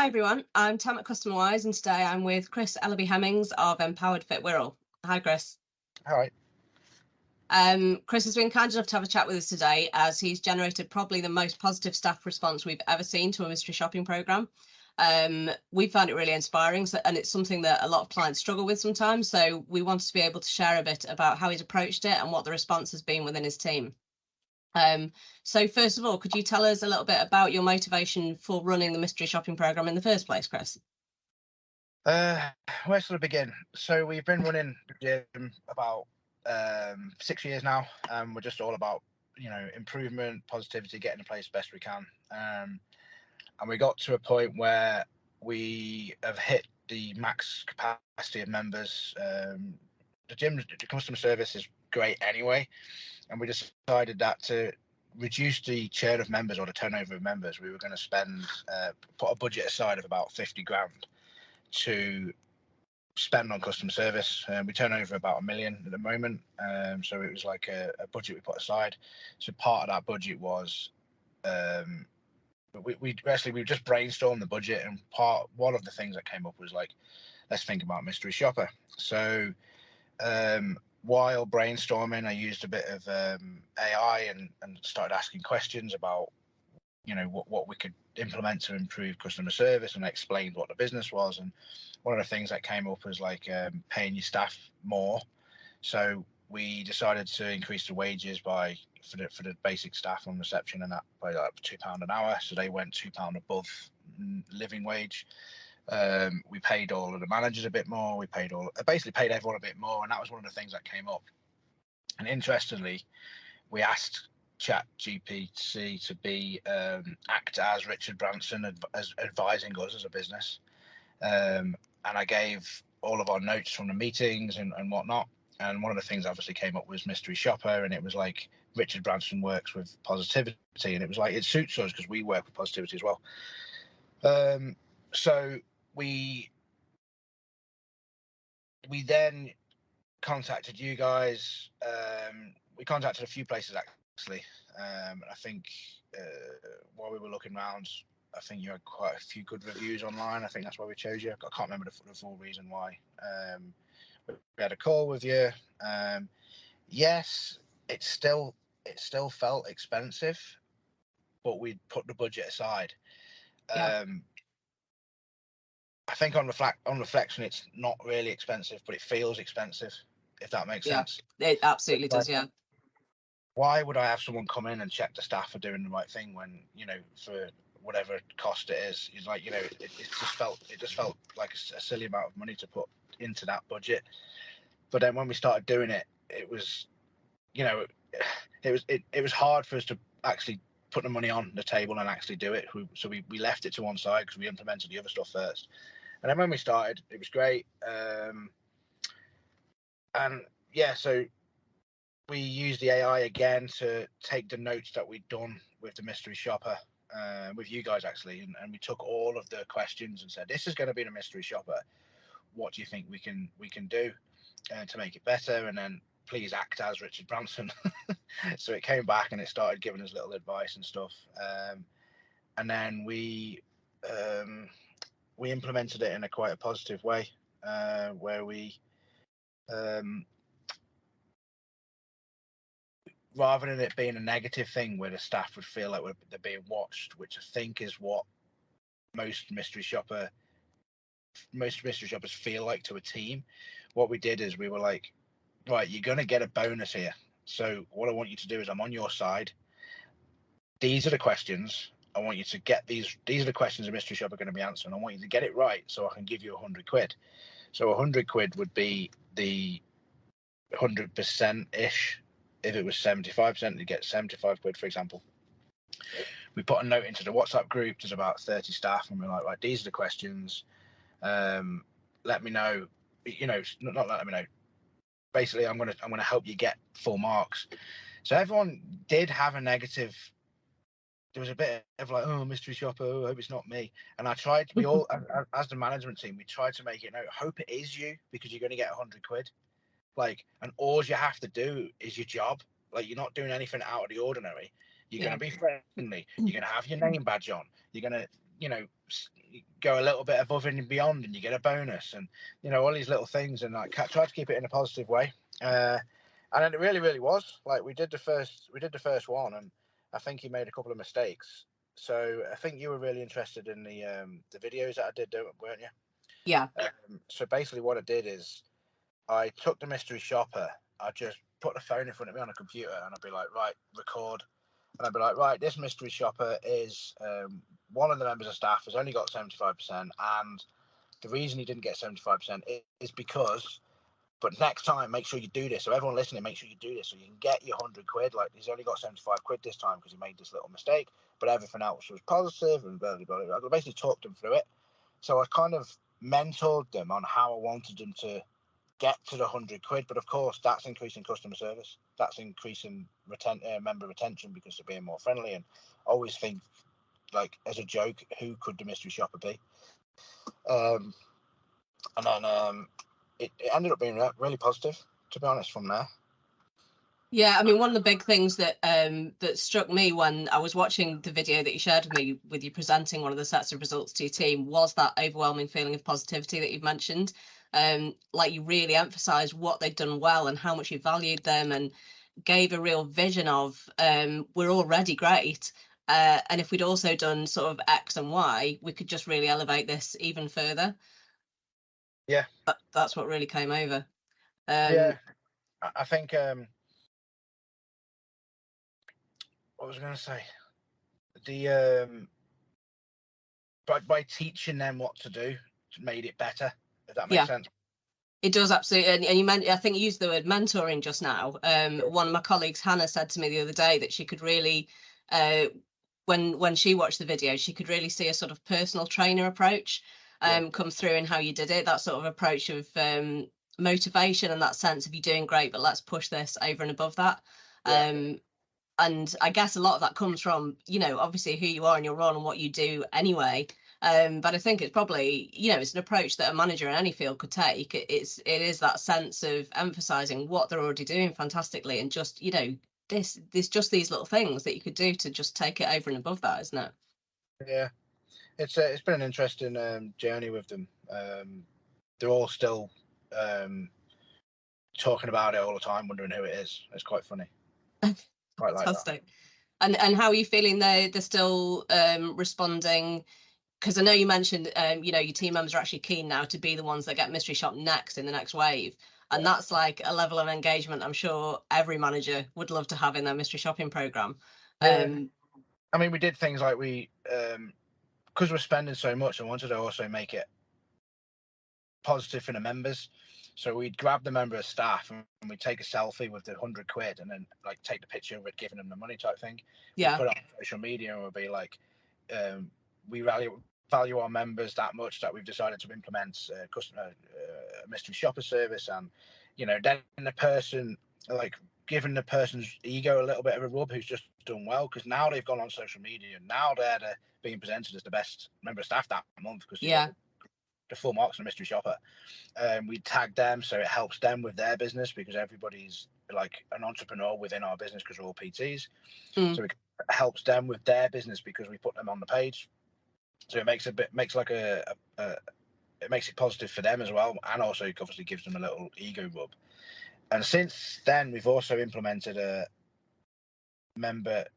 Hi everyone, I'm Tam at Customerwise, and today I'm with Chris Ellerby-Hemmings of Empowered Fit Wirral. Hi Chris. Hi. Chris has been kind enough to have a chat with us today, as he's generated probably the most positive staff response we've ever seen to a mystery shopping programme. We found it really inspiring, and it's something that a lot of clients struggle with sometimes, so we wanted to be able to share a bit about how he's approached it and what the response has been within his team. So first of all, could you tell us a little bit about your motivation for running the mystery shopping programme in the first place, Chris? Where should I begin? So we've been running the gym about 6 years now. We're just all about, improvement, positivity, getting in place best we can. And we got to a point where we have hit the max capacity of members. The customer service is great anyway, and we decided that to reduce the churn of members or the turnover of members, we were going to spend put a budget aside of about 50 grand to spend on customer service. We turn over about $1 million at the moment, so it was like a budget we put aside. So part of that budget was we just brainstormed the budget, and one of the things that came up was like, let's think about mystery shopper. So while brainstorming, I used a bit of AI and started asking questions about, what we could implement to improve customer service, and I explained what the business was. And one of the things that came up was like paying your staff more. So we decided to increase the wages for the basic staff on reception, and that by like £2 an hour. So they went £2 above living wage. We paid all of the managers a bit more. We basically paid everyone a bit more, and that was one of the things that came up. And interestingly, we asked ChatGPT to act as Richard Branson, as advising us as a business, and I gave all of our notes from the meetings and whatnot. And one of the things obviously came up was mystery shopper, and it was like Richard Branson works with positivity, and it was like it suits us because we work with positivity as well. So we then contacted you guys. We contacted a few places actually. I think while we were looking around, I think you had quite a few good reviews online. I think that's why we chose you. I can't remember the full reason why. We had a call with you. Yes, it still felt expensive, but we'd put the budget aside. Yeah. I think on reflection, it's not really expensive, but it feels expensive, if that makes sense. It absolutely does, yeah. Why would I have someone come in and check the staff are doing the right thing when, for whatever cost it is? It's like, it just felt like a silly amount of money to put into that budget. But then when we started doing it, it was, it was hard for us to actually put the money on the table and actually do it. So we left it to one side because we implemented the other stuff first. And then when we started, it was great. And yeah, so we used the AI again to take the notes that we'd done with the mystery shopper, with you guys actually, and we took all of the questions and said, this is going to be the mystery shopper. What do you think we can do to make it better? And then please act as Richard Branson. So it came back and it started giving us little advice and stuff. And then we implemented it in quite a positive way, where we, rather than it being a negative thing where the staff would feel like they're being watched, which I think is what most mystery shoppers feel like to a team. What we did is we were like, right, you're going to get a bonus here. So what I want you to do is, I'm on your side. These are the questions. I want you to get these are the questions a mystery shopper are going to be answering. I want you to get it right so I can give you 100 quid. So 100 quid would be the 100%-ish. If it was 75%, you get 75 quid, for example. We put a note into the WhatsApp group. There's about 30 staff, and we're like, right, these are the questions. Let me know. Not let me know. Basically, I'm gonna help you get full marks. So everyone did have a negative. There was a bit of like, oh, mystery shopper, I hope it's not me. And I tried to be all, as the management team, we tried to make it, no, hope it is you, because you're going to get 100 quid. Like, and all you have to do is your job. Like, you're not doing anything out of the ordinary. You're going to be friendly. You're going to have your name badge on. You're going to, go a little bit above and beyond, and you get a bonus, and all these little things, and like try to keep it in a positive way. And it really was like we did the first one, and I think he made a couple of mistakes. So I think you were really interested in the videos that I did, weren't you? Yeah. So basically, what I did is I took the mystery shopper. I just put the phone in front of me on a computer, and I'd be like, right, record. And I'd be like, right, this mystery shopper is one of the members of staff has only got 75%, and the reason he didn't get 75% is because. But next time, make sure you do this. So everyone listening, make sure you do this so you can get your 100 quid. Like, he's only got 75 quid this time because he made this little mistake, but everything else was positive and blah, blah, blah. I basically talked them through it. So I kind of mentored them on how I wanted them to get to the 100 quid. But of course, that's increasing customer service. That's increasing member retention because they're being more friendly. And always think, like, as a joke, who could the mystery shopper be? And then it ended up being really positive, to be honest, from there. Yeah, I mean, one of the big things that that struck me when I was watching the video that you shared with me, with you presenting one of the sets of results to your team, was that overwhelming feeling of positivity that you've mentioned. Like, you really emphasised what they'd done well and how much you valued them, and gave a real vision of we're already great. And if we'd also done sort of X and Y, we could just really elevate this even further. Yeah. That's what really came over. Yeah, I think what was I going to say? The by teaching them what to do, made it better. If that makes sense. It does, absolutely. And I think you used the word mentoring just now. One of my colleagues, Hannah, said to me the other day that she could really, when she watched the video, she could really see a sort of personal trainer approach come through in how you did it. That sort of approach of motivation and that sense of you doing great, but let's push this over and above that. And I guess a lot of that comes from, obviously who you are in your role and what you do anyway. But I think it's probably, it's an approach that a manager in any field could take. It is that sense of emphasizing what they're already doing fantastically, and just, there's just these little things that you could do to just take it over and above that, isn't it? Yeah, it's been an interesting journey with them. They're all still talking about it all the time, wondering who it is. It's quite funny. Quite like Fantastic. That. And how are you feeling? They're still responding? Because I know you mentioned, your team members are actually keen now to be the ones that get mystery shop next in the next wave. And that's like a level of engagement I'm sure every manager would love to have in their mystery shopping program. I mean, we did things like because we're spending so much, I wanted to also make it positive for the members. So we'd grab the member of staff and we'd take a selfie with the 100 quid and then like take the picture with giving them the money type thing. Yeah. We'd put it on social media and we'd be like, we value our members that much that we've decided to implement a mystery shopper service. And, then the person, like, giving the person's ego a little bit of a rub who's just done well, because now they've gone on social media and now they're being presented as the best member of staff that month because the full marks on a mystery shopper. We tag them so it helps them with their business, because everybody's like an entrepreneur within our business because we're all PTs. So it helps them with their business because we put them on the page. So it makes it makes it positive for them as well, and also it obviously gives them a little ego rub. And since then, we've also implemented a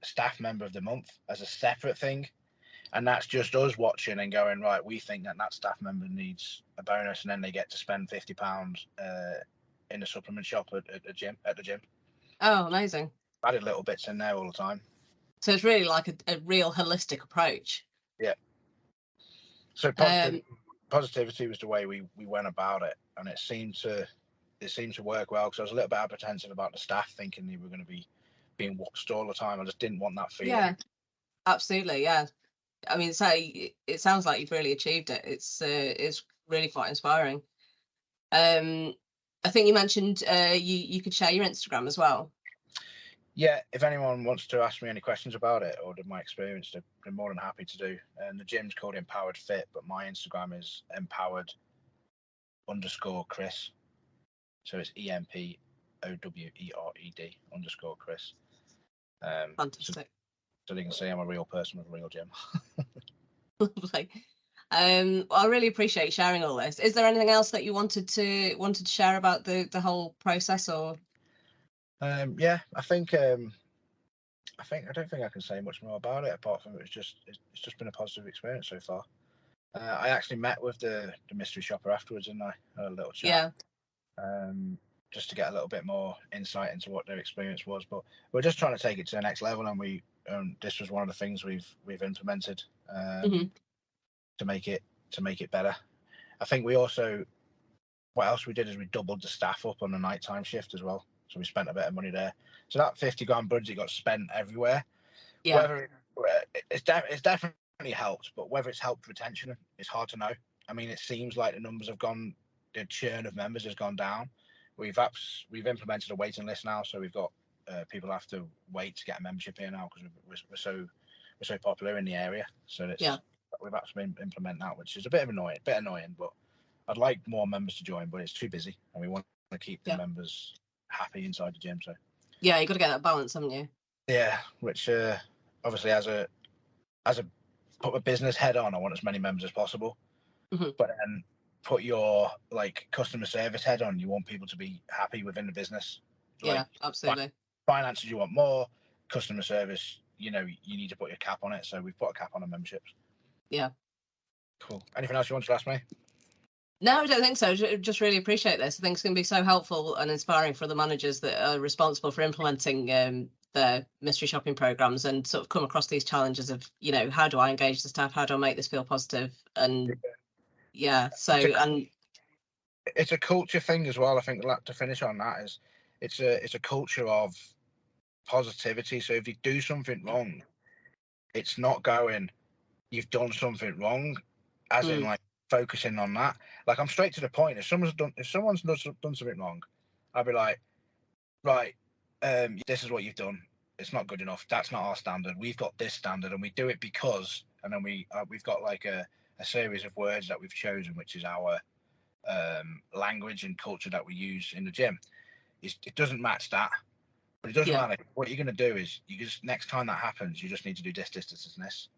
staff member of the month as a separate thing. And that's just us watching and going, right, we think that staff member needs a bonus, and then they get to spend £50 in the supplement shop at the gym. Oh, amazing. Added little bits in there all the time. So it's really like a real holistic approach. Yeah. So positivity was the way we went about it, and it seemed to work well, because I was a little bit apprehensive about the staff thinking they were going to be being watched all the time. I just didn't want that feeling. Yeah, absolutely. Yeah. I mean, so it sounds like you've really achieved it. It's really quite inspiring. I think you mentioned you could share your Instagram as well. Yeah, if anyone wants to ask me any questions about it or my experience, they're more than happy to do. And the gym's called Empowered Fit, but my Instagram is empowered_Chris. So it's EMPOWERED_Chris. Fantastic. So they can see I'm a real person with a real gym. Lovely. I really appreciate sharing all this. Is there anything else that you wanted to share about the whole process, or? Yeah, I don't think I can say much more about it apart from it's just been a positive experience so far. I actually met with the mystery shopper afterwards, and I had a little chat, just to get a little bit more insight into what their experience was. But we're just trying to take it to the next level, and this was one of the things we've implemented to make it better. I think we also, what else we did is we doubled the staff up on the nighttime shift as well. So we spent a bit of money there. So that 50 grand budget got spent everywhere. Yeah. Whether it's definitely helped, but whether it's helped retention, it's hard to know. I mean, it seems like the numbers have gone, the churn of members has gone down. We've implemented a waiting list now, so we've got people have to wait to get a membership here now because we're so popular in the area. So we've actually implemented that, which is a bit annoying, but I'd like more members to join, but it's too busy, and we want to keep the members happy inside the gym. So yeah, you got to get that balance, haven't you? Yeah, which obviously as a put a business head on, I want as many members as possible. But then put your like customer service head on. You want people to be happy within the business. Yeah, absolutely. Finances, you want more. Customer service, you need to put your cap on it. So we've put a cap on our memberships. Yeah. Cool. Anything else you want to ask me? No, I don't think so. Just really appreciate this. I think it's going to be so helpful and inspiring for the managers that are responsible for implementing the mystery shopping programs, and sort of come across these challenges of, how do I engage the staff? How do I make this feel positive? And it's a culture thing as well. I think to finish on that is it's a culture of positivity. So if you do something wrong, it's not going, you've done something wrong, as in like focusing on that. Like, I'm straight to the point. If someone's done something wrong, I'll be like, right, this is what you've done. It's not good enough. That's not our standard. We've got this standard, and we do it because, and then we've got like a series of words that we've chosen, which is our language and culture that we use in the gym. It doesn't match that, but it doesn't matter. What you're going to do is, you just, next time that happens, you just need to do this, and this.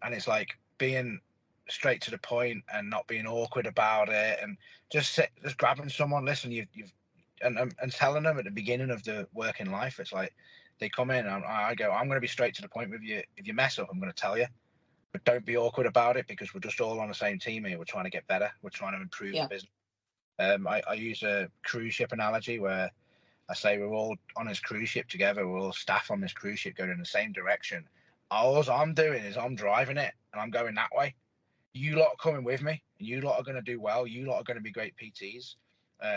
And it's like being straight to the point and not being awkward about it, and just grabbing someone. Listen, and telling them at the beginning of the working life. It's like they come in and I go, I'm going to be straight to the point with you. If you mess up, I'm going to tell you, but don't be awkward about it, because we're just all on the same team here. We're trying to get better. We're trying to improve the business. I use a cruise ship analogy where I say we're all on this cruise ship together. We're all staff on this cruise ship going in the same direction. All I'm doing is I'm driving it and I'm going that way. You lot are coming with me, and you lot are going to do well. You lot are going to be great PTs.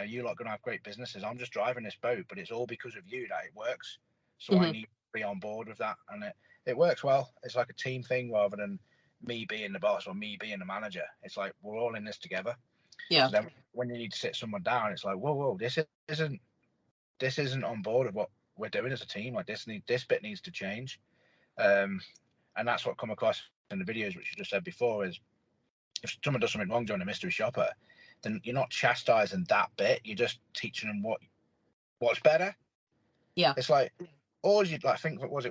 You lot are going to have great businesses. I'm just driving this boat, but it's all because of you that it works. So I need to be on board with that, and it works well. It's like a team thing rather than me being the boss or me being the manager. It's like we're all in this together. Yeah. So then when you need to sit someone down, it's like, whoa, this isn't on board with what we're doing as a team. Like this bit needs to change. And that's what come across in the videos, which you just said before, is if someone does something wrong during a mystery shopper, then you're not chastising that bit. You're just teaching them what's better. Yeah. It's like, all you, I think it was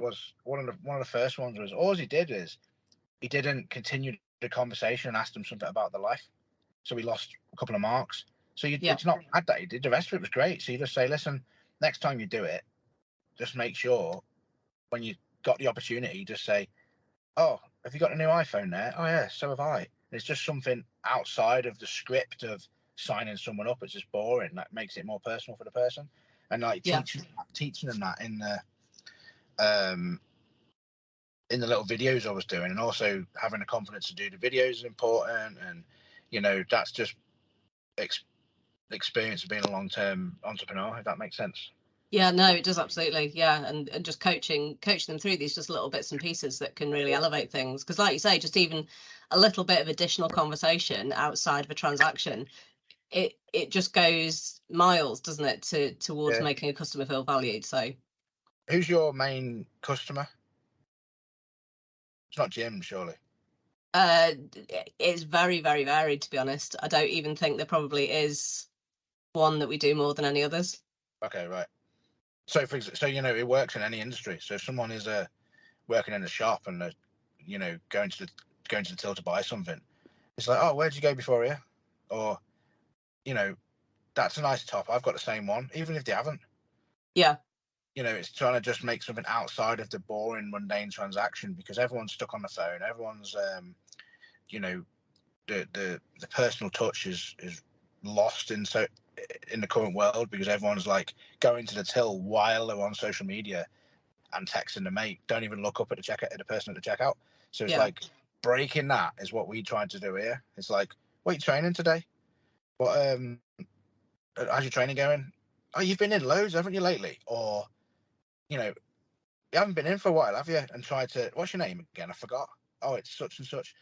one of the first ones was, all he did is he didn't continue the conversation and asked them something about their life. So we lost a couple of marks. So it's not bad that he did. The rest of it was great. So you just say, listen, next time you do it, just make sure when you got the opportunity, just say, oh, have you got a new iPhone there? Oh yeah, so have I. It's just something outside of the script of signing someone up. It's just boring. That makes it more personal for the person. And like teaching them that in the little videos I was doing, and also having the confidence to do the videos is important. And that's just experience of being a long-term entrepreneur, if that makes sense. Yeah, no, it does, absolutely. Yeah, and just coaching them through these just little bits and pieces that can really elevate things. Because like you say, just even a little bit of additional conversation outside of a transaction, it just goes miles, doesn't it, towards making a customer feel valued. So who's your main customer? It's not Jim, surely. It's very, very varied, to be honest. I don't even think there probably is one that we do more than any others. Okay, right. So it works in any industry. So if someone is working in a shop and they're, going to going to the till to buy something. It's like, oh, where'd you go before here? Or, you know, that's a nice top. I've got the same one, even if they haven't. Yeah. You know, it's trying to just make something outside of the boring, mundane transaction, because everyone's stuck on the phone. Everyone's, you know, the personal touch is lost in the current world, because everyone's like going to the till while they're on social media and texting the mate. Don't even look up at the person at the checkout. So it's like breaking that is what we tried to do here. It's like, what are you training today? What how's your training going? Oh, you've been in loads, haven't you, lately? Or, you know, you haven't been in for a while, have you? And tried to, what's your name again? I forgot. Oh, it's such and such.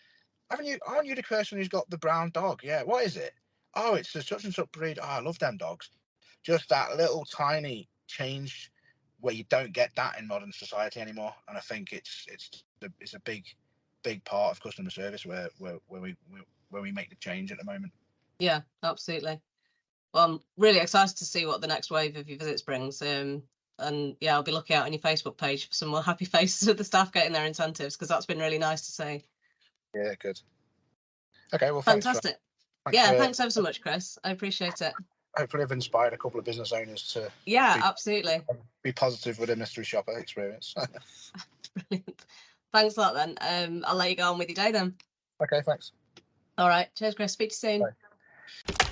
Aren't you the person who's got the brown dog? Yeah, what is it? Oh, it's the such and such breed. Oh, I love them dogs. Just that little tiny change where you don't get that in modern society anymore. And I think it's a big part of customer service where we make the change at the moment. Yeah, absolutely. Well, I'm really excited to see what the next wave of your visits brings. And yeah, I'll be looking out on your Facebook page for some more happy faces of the staff getting their incentives, because that's been really nice to see. Yeah, good. Okay, well, fantastic. Thanks ever so much, Chris. I appreciate it. Hopefully I've inspired a couple of business owners to absolutely be positive with a mystery shopper experience. Brilliant. Thanks a lot then. I'll let you go on with your day then. Okay, thanks. All right. Cheers, Chris. Speak to you soon. Bye.